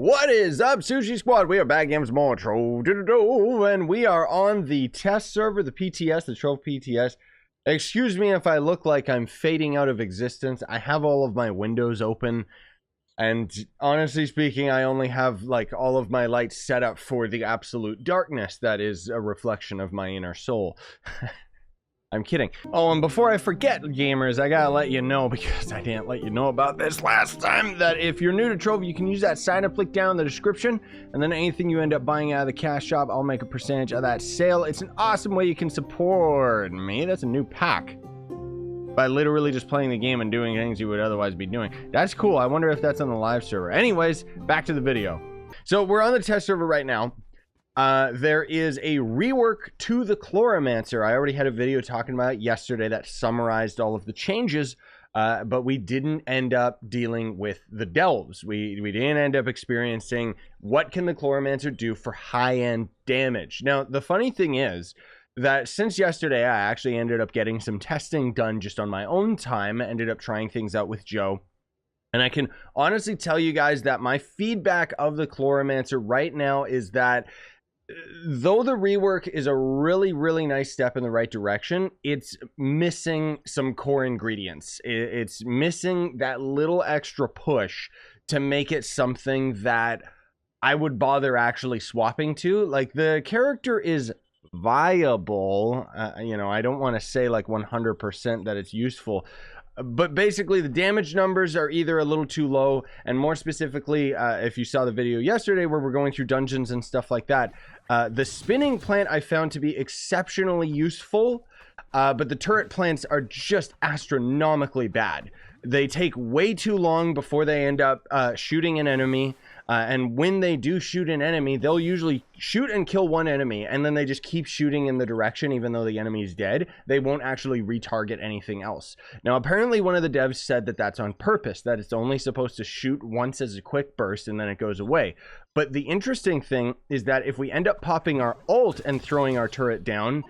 What is up, Sushi Squad? We are back again with more Trove Delves, and we are on the test server, the PTS, the Trove PTS. Excuse me if I look like I'm fading out of existence. I have all of my windows open, and honestly speaking, I only have like all of my lights set up for the absolute darkness that is a reflection of my inner soul. I'm kidding. Oh, and before I forget, gamers, I gotta let you know, because I didn't let you know about this last time, that if you're new to Trove, you can use that sign up link down in the description, and then anything you end up buying out of the cash shop, I'll make a percentage of that sale. It's an awesome way you can support me. That's a new pack. By literally just playing the game and doing things you would otherwise be doing. That's cool. I wonder if that's on the live server. Anyways, back to the video. So we're on the test server right now. There is a rework to the Chloromancer. I already had a video talking about it yesterday that summarized all of the changes, but we didn't end up dealing with the delves. We didn't end up experiencing what can the Chloromancer do for high-end damage. Now, the funny thing is that since yesterday, I actually ended up getting some testing done just on my own time. I ended up trying things out with Joe. And I can honestly tell you guys that my feedback of the Chloromancer right now is that though the rework is a really, really nice step in the right direction, it's missing some core ingredients. It's missing that little extra push to make it something that I would bother actually swapping to. Like, the character is viable. You know, I don't want to say like 100% that it's useful. But basically, the damage numbers are either a little too low, and more specifically, if you saw the video yesterday where we're going through dungeons and stuff like that, the spinning plant I found to be exceptionally useful, but the turret plants are just astronomically bad. They take way too long before they end up shooting an enemy. And when they do shoot an enemy, they'll usually shoot and kill one enemy, and then they just keep shooting in the direction even though the enemy is dead. They won't actually retarget anything else. Now, apparently one of the devs said that that's on purpose, that it's only supposed to shoot once as a quick burst and then it goes away. But the interesting thing is that if we end up popping our ult and throwing our turret down,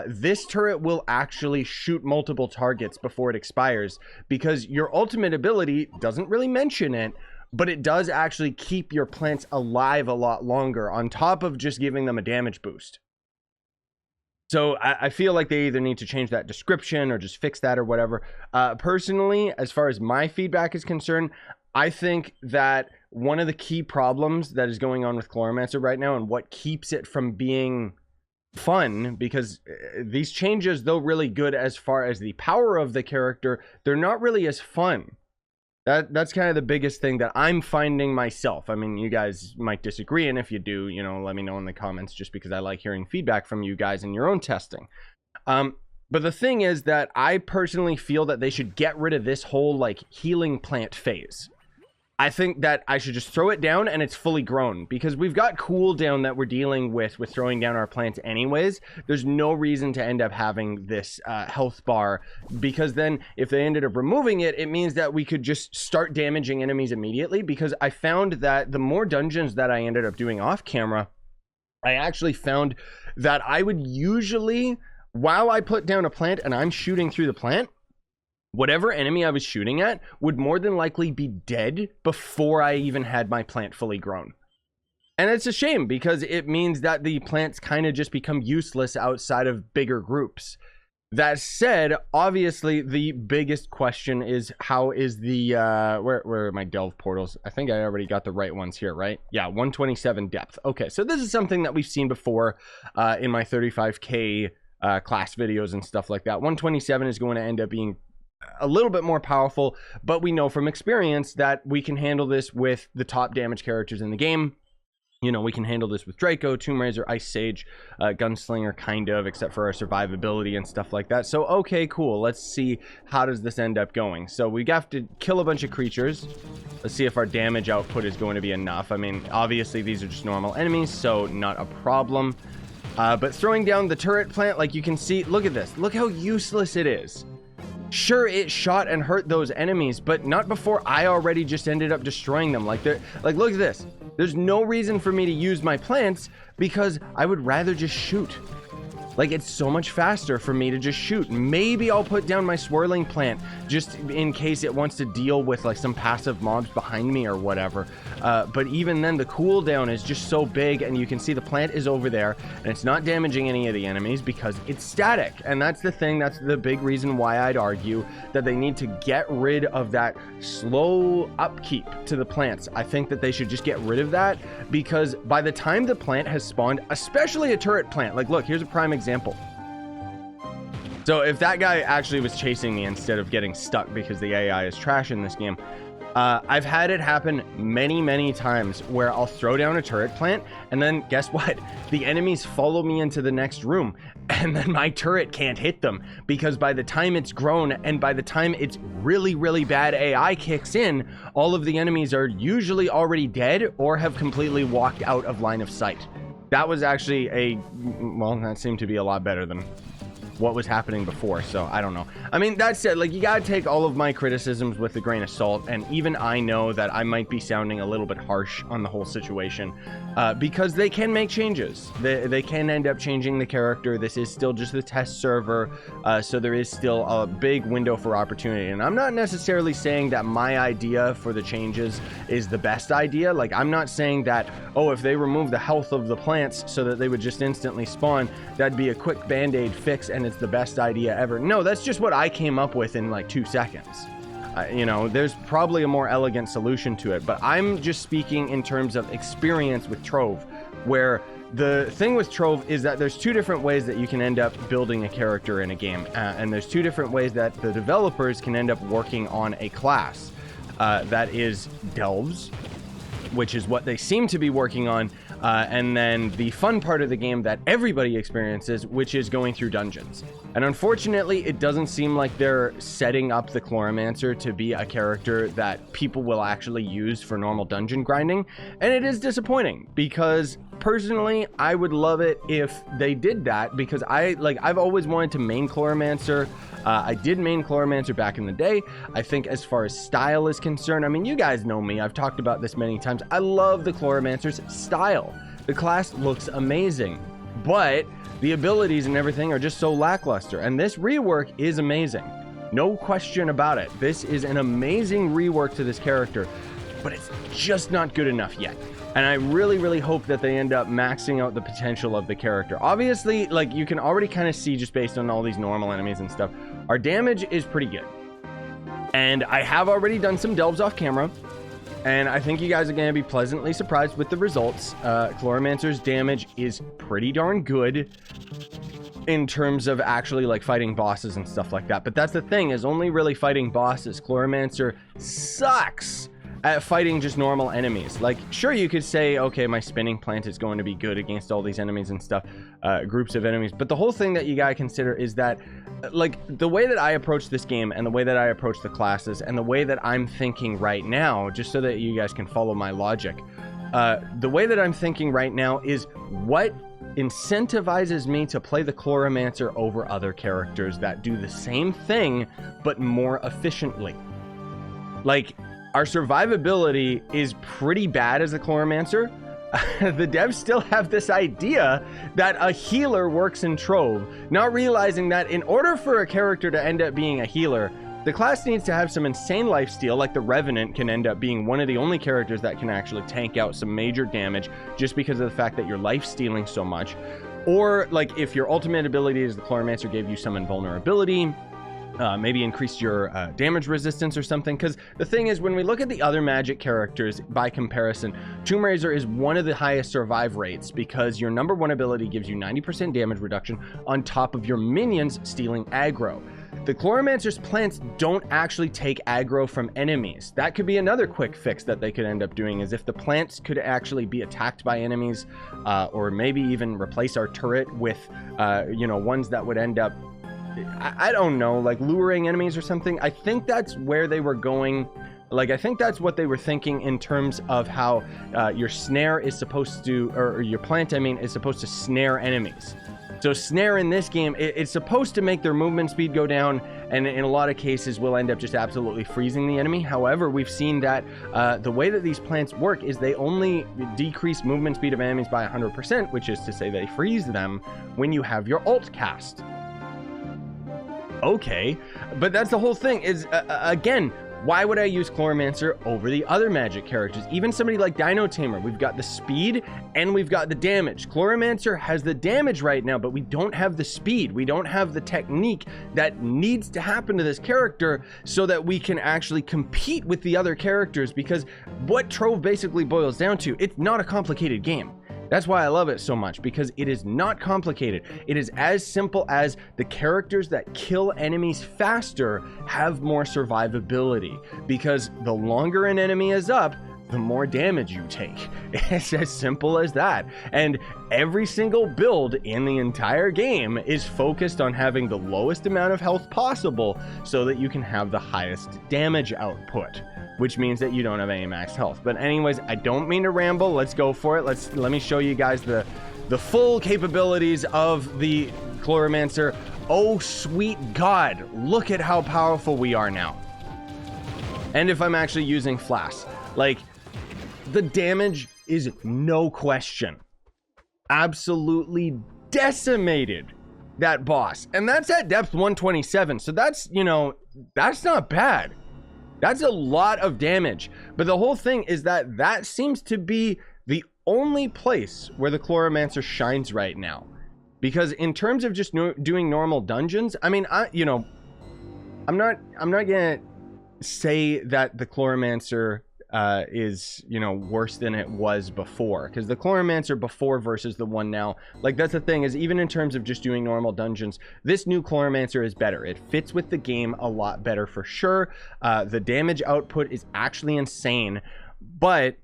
this turret will actually shoot multiple targets before it expires, because your ultimate ability doesn't really mention it, but it does actually keep your plants alive a lot longer on top of just giving them a damage boost. So I feel like they either need to change that description or just fix that or whatever. Personally, as far as my feedback is concerned, I think that one of the key problems that is going on with Chloromancer right now, and what keeps it from being fun, because these changes, though really good as far as the power of the character, they're not really as fun. That's kind of the biggest thing that I'm finding myself. I mean, you guys might disagree, and if you do, you know, let me know in the comments, just because I like hearing feedback from you guys in your own testing. But the thing is that I personally feel that they should get rid of this whole like healing plant phase. I think that I should just throw it down and it's fully grown, because we've got cooldown that we're dealing with throwing down our plants anyways. There's no reason to end up having this health bar, because then if they ended up removing it, it means that we could just start damaging enemies immediately. Because I found that the more dungeons that I ended up doing off camera, I actually found that I would usually, while I put down a plant and I'm shooting through the plant, whatever enemy I was shooting at would more than likely be dead before I even had my plant fully grown. And it's a shame, because it means that the plants kind of just become useless outside of bigger groups. That said, obviously the biggest question is, how is the where are my delve portals? I think I already got the right ones here, right? Yeah, 127 depth. Okay, so this is something that we've seen before in my 35k class videos and stuff like that. 127 is going to end up being a little bit more powerful, but we know from experience that we can handle this with the top damage characters in the game. You know, we can handle this with Draco, Tomb Raiser, Ice Sage, Gunslinger, kind of, except for our survivability and stuff like that. So, okay, cool. Let's see, how does this end up going? So we have to kill a bunch of creatures. Let's see if our damage output is going to be enough. I mean, obviously these are just normal enemies, so not a problem. But throwing down the turret plant, like you can see, look at this. Look how useless it is. Sure, it shot and hurt those enemies, but not before I already just ended up destroying them. Like, look at this. There's no reason for me to use my plants, because I would rather just shoot. Like, it's so much faster for me to just shoot. Maybe I'll put down my swirling plant just in case it wants to deal with like some passive mobs behind me or whatever. But even then, the cooldown is just so big, and you can see the plant is over there and it's not damaging any of the enemies because it's static. And that's the thing, that's the big reason why I'd argue that they need to get rid of that slow upkeep to the plants. I think that they should just get rid of that, because by the time the plant has spawned, especially a turret plant, like look, here's a prime example. So if that guy actually was chasing me instead of getting stuck because the AI is trash in this game, I've had it happen many times where I'll throw down a turret plant, and then guess what? The enemies follow me into the next room, and then my turret can't hit them, because by the time it's grown and by the time its really bad AI kicks in, all of the enemies are usually already dead or have completely walked out of line of sight. That was actually well, that seemed to be a lot better than what was happening before, so I don't know. I mean, that said, like, you gotta take all of my criticisms with a grain of salt, and even I know that I might be sounding a little bit harsh on the whole situation, because they can make changes. They can end up changing the character. This is still just the test server, so there is still a big window for opportunity, and I'm not necessarily saying that my idea for the changes is the best idea. Like, I'm not saying that, oh, if they remove the health of the plants so that they would just instantly spawn, that'd be a quick band-aid fix and it's the best idea ever. No, that's just what I came up with in like 2 seconds. You know, there's probably a more elegant solution to it, but I'm just speaking in terms of experience with Trove, where the thing with Trove is that there's 2 different ways that you can end up building a character in a game, and there's 2 different ways that the developers can end up working on a class. That is Delves, which is what they seem to be working on, and then the fun part of the game that everybody experiences, which is going through dungeons. And unfortunately, it doesn't seem like they're setting up the Chloromancer to be a character that people will actually use for normal dungeon grinding, and it is disappointing, because personally, I would love it if they did that, because I've always wanted to main Chloromancer. I did main Chloromancer back in the day. I think as far as style is concerned, I mean, you guys know me. I've talked about this many times. I love the Chloromancer's style. The class looks amazing, but the abilities and everything are just so lackluster. And this rework is amazing. No question about it. This is an amazing rework to this character, but it's just not good enough yet. And I really hope that they end up maxing out the potential of the character. Obviously, like, you can already kind of see just based on all these normal enemies and stuff, our damage is pretty good. And I have already done some delves off camera, and I think you guys are going to be pleasantly surprised with the results. Chloromancer's damage is pretty darn good in terms of actually like fighting bosses and stuff like that. But that's the thing, is only really fighting bosses. Chloromancer sucks at fighting just normal enemies. Like, sure, you could say, okay, my spinning plant is going to be good against all these enemies and stuff, groups of enemies, but the whole thing that you gotta consider is that, like, the way that I approach this game and the way that I approach the classes and the way that I'm thinking right now, just so that you guys can follow my logic, the way that I'm thinking right now is what incentivizes me to play the Chloromancer over other characters that do the same thing but more efficiently. Like, our survivability is pretty bad as a Chloromancer. The devs still have this idea that a healer works in Trove, not realizing that in order for a character to end up being a healer, the class needs to have some insane lifesteal. Like the Revenant can end up being one of the only characters that can actually tank out some major damage just because of the fact that you're lifestealing so much. Or like if your ultimate ability as the Chloromancer gave you some invulnerability, maybe increase your damage resistance or something. Because the thing is, when we look at the other magic characters by comparison, Tomb Raiser is one of the highest survive rates because your number 1 ability gives you 90% damage reduction on top of your minions stealing aggro. The Chloromancer's plants don't actually take aggro from enemies. That could be another quick fix that they could end up doing, is if the plants could actually be attacked by enemies, or maybe even replace our turret with, you know, ones that would end up, I don't know, like luring enemies or something. I think that's where they were going. Like, I think that's what they were thinking in terms of how your snare is supposed to, or your plant, I mean, is supposed to snare enemies. So snare in this game, it's supposed to make their movement speed go down, and in a lot of cases will end up just absolutely freezing the enemy. However, we've seen that the way that these plants work is they only decrease movement speed of enemies by 100%, which is to say they freeze them when you have your ult cast. Okay, but that's the whole thing is, again, why would I use Chloromancer over the other magic characters? Even somebody like Dino Tamer, we've got the speed and we've got the damage. Chloromancer has the damage right now, but we don't have the speed. We don't have the technique that needs to happen to this character so that we can actually compete with the other characters, because what Trove basically boils down to, it's not a complicated game. That's why I love it so much, because it is not complicated. It is as simple as the characters that kill enemies faster have more survivability, because the longer an enemy is up, the more damage you take. It's as simple as that. And every single build in the entire game is focused on having the lowest amount of health possible so that you can have the highest damage output, which means that you don't have any max health. But anyways, I don't mean to ramble. Let's go for it. Let me show you guys the full capabilities of the Chloromancer. Oh, sweet God. Look at how powerful we are now. And if I'm actually using Flask, like, the damage is no question. Absolutely decimated that boss. And that's at depth 127. So that's, you know, that's not bad. That's a lot of damage. But the whole thing is that that seems to be the only place where the Chloromancer shines right now. Because in terms of just doing normal dungeons, I mean, I'm not gonna say that the Chloromancer is, you know, worse than it was before, because the Chloromancer before versus the one now, like, that's the thing, is even in terms of just doing normal dungeons, this new Chloromancer is better. It fits with the game a lot better for sure. The damage output is actually insane, but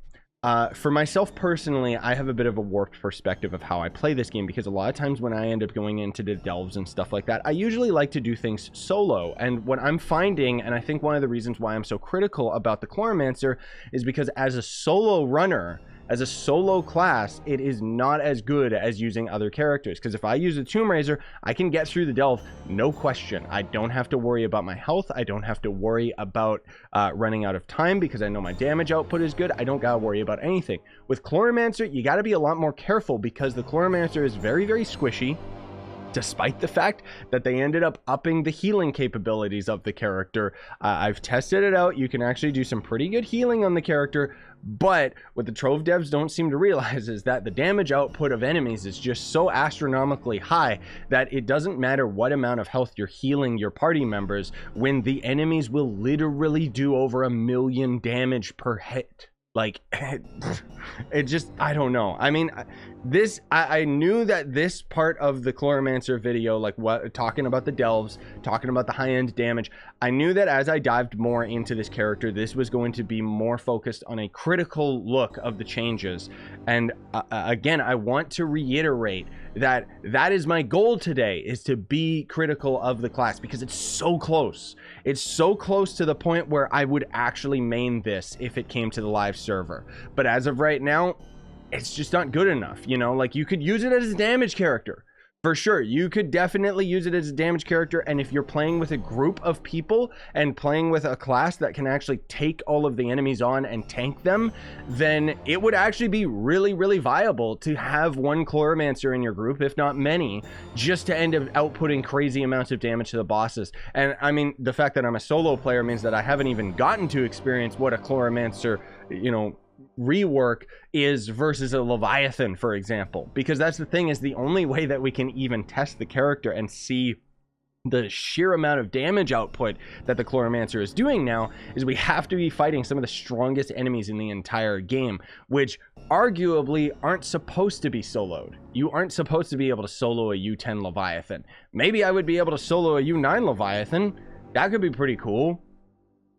for myself personally, I have a bit of a warped perspective of how I play this game, because a lot of times when I end up going into the delves and stuff like that, I usually like to do things solo. And what I'm finding, and I think one of the reasons why I'm so critical about the Chloromancer, is because as a solo runner, as a solo class, it is not as good as using other characters. Because if I use a Tomb Raiser, I can get through the delve, no question. I don't have to worry about my health. I don't have to worry about running out of time, because I know my damage output is good. I don't gotta worry about anything. With Chloromancer, you gotta be a lot more careful, because the Chloromancer is very, very squishy, despite the fact that they ended up upping the healing capabilities of the character. I've tested it out. You can actually do some pretty good healing on the character, but what the Trove Devs don't seem to realize is that the damage output of enemies is just so astronomically high that it doesn't matter what amount of health you're healing your party members, when the enemies will literally do over 1,000,000 damage per hit. Like, it just, I don't know. I mean, I knew that this part of the Chloromancer video, like talking about the delves, talking about the high-end damage, I knew that as I dived more into this character, this was going to be more focused on a critical look of the changes. And again, I want to reiterate that that is my goal today, is to be critical of the class, because it's so close. It's so close to the point where I would actually main this if it came to the live server. But as of right now, it's just not good enough. You know, like, you could use it as a damage character. For sure, you could definitely use it as a damage character, and if you're playing with a group of people and playing with a class that can actually take all of the enemies on and tank them, then it would actually be really, really viable to have one Chloromancer in your group, if not many, just to end up outputting crazy amounts of damage to the bosses. And I mean, the fact that I'm a solo player means that I haven't even gotten to experience what a Chloromancer, you know, rework is versus a Leviathan, for example, because that's the thing, is the only way that we can even test the character and see the sheer amount of damage output that the Chloromancer is doing now is we have to be fighting some of the strongest enemies in the entire game, which arguably aren't supposed to be soloed. You aren't supposed to be able to solo a U10 Leviathan. Maybe I would be able to solo a U9 Leviathan. That could be pretty cool.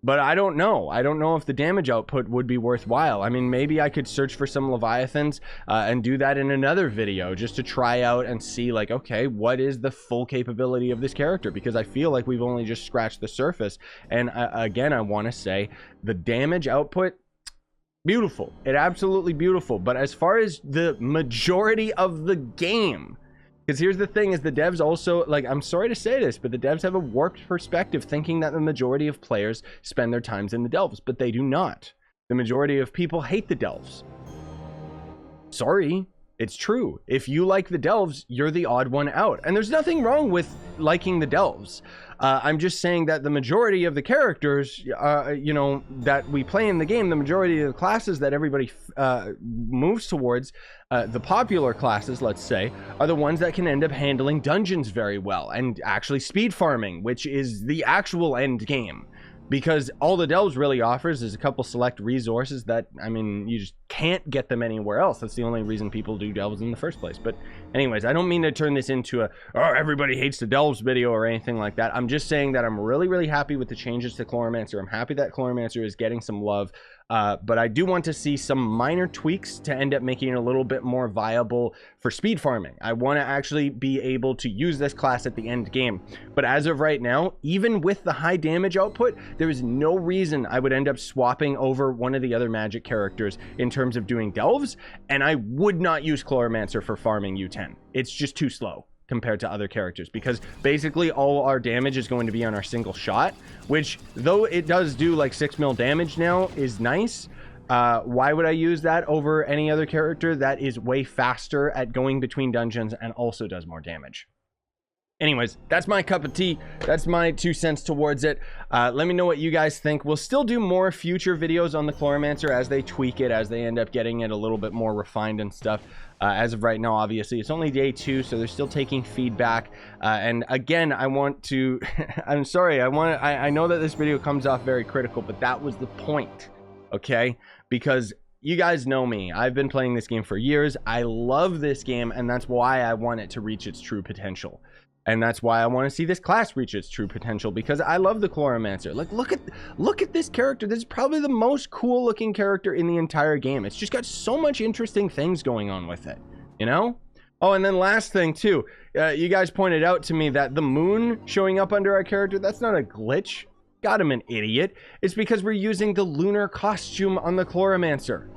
But I don't know. I don't know if the damage output would be worthwhile. I mean, maybe I could search for some Leviathans and do that in another video just to try out and see, like, okay, what is the full capability of this character? Because I feel like we've only just scratched the surface. And again, I want to say the damage output, beautiful. It absolutely beautiful. But as far as the majority of the game, Because here's the thing is the devs also, like, I'm sorry to say this, but the devs have a warped perspective thinking that the majority of players spend their times in the delves, but they do not. The majority of people hate the delves. Sorry, it's true. If you like the delves, you're the odd one out. And there's nothing wrong with liking the delves. I'm just saying that the majority of the characters, you know, that we play in the game, the majority of the classes that everybody moves towards, the popular classes, let's say, are the ones that can end up handling dungeons very well and actually speed farming, which is the actual end game. Because all the delves really offers is a couple select resources that, I mean, you just can't get them anywhere else. That's the only reason people do delves in the first place. But anyways, I don't mean to turn this into a, oh, everybody hates the delves video or anything like that. I'm just saying that I'm really, really happy with the changes to Chloromancer. I'm happy that Chloromancer is getting some love. But I do want to see some minor tweaks to end up making it a little bit more viable for speed farming. I want to actually be able to use this class at the end game. But as of right now, even with the high damage output, there is no reason I would end up swapping over one of the other magic characters in terms of doing delves, and I would not use Chloromancer for farming U10. It's just too slow compared to other characters, because basically all our damage is going to be on our single shot, which, though it does do like 6 mil damage now, is nice. Why would I use that over any other character that is way faster at going between dungeons and also does more damage? Anyways, that's my cup of tea. That's my 2 cents towards it. Let me know what you guys think. We'll still do more future videos on the Chloromancer as they tweak it, as they end up getting it a little bit more refined and stuff. As of right now, obviously, it's only day 2, so they're still taking feedback. And again, I want to, I'm sorry, I know that this video comes off very critical, but that was the point, okay? Because you guys know me. I've been playing this game for years. I love this game, and that's why I want it to reach its true potential. And that's why I want to see this class reach its true potential, because I love the Chloromancer. Like, look at this character. This is probably the most cool looking character in the entire game. It's just got so much interesting things going on with it, you know? Oh, and then last thing too, you guys pointed out to me that the moon showing up under our character, that's not a glitch. God, I'm an idiot. It's because we're using the lunar costume on the Chloromancer.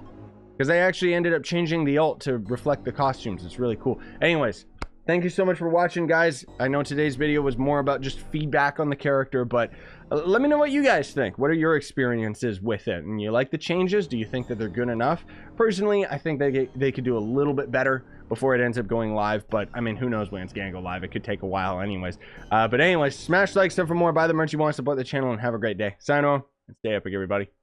Because they actually ended up changing the ult to reflect the costumes. It's really cool. Anyways, thank you so much for watching, guys. I know today's video was more about just feedback on the character, but let me know what you guys think. What are your experiences with it? And you like the changes? Do you think that they're good enough? Personally, I think they could do a little bit better before it ends up going live, but I mean, who knows when it's gonna go live. It could take a while anyways. But anyways, smash like, sub for more, buy the merch you want, support the channel, and have a great day. Sign on and stay epic, everybody.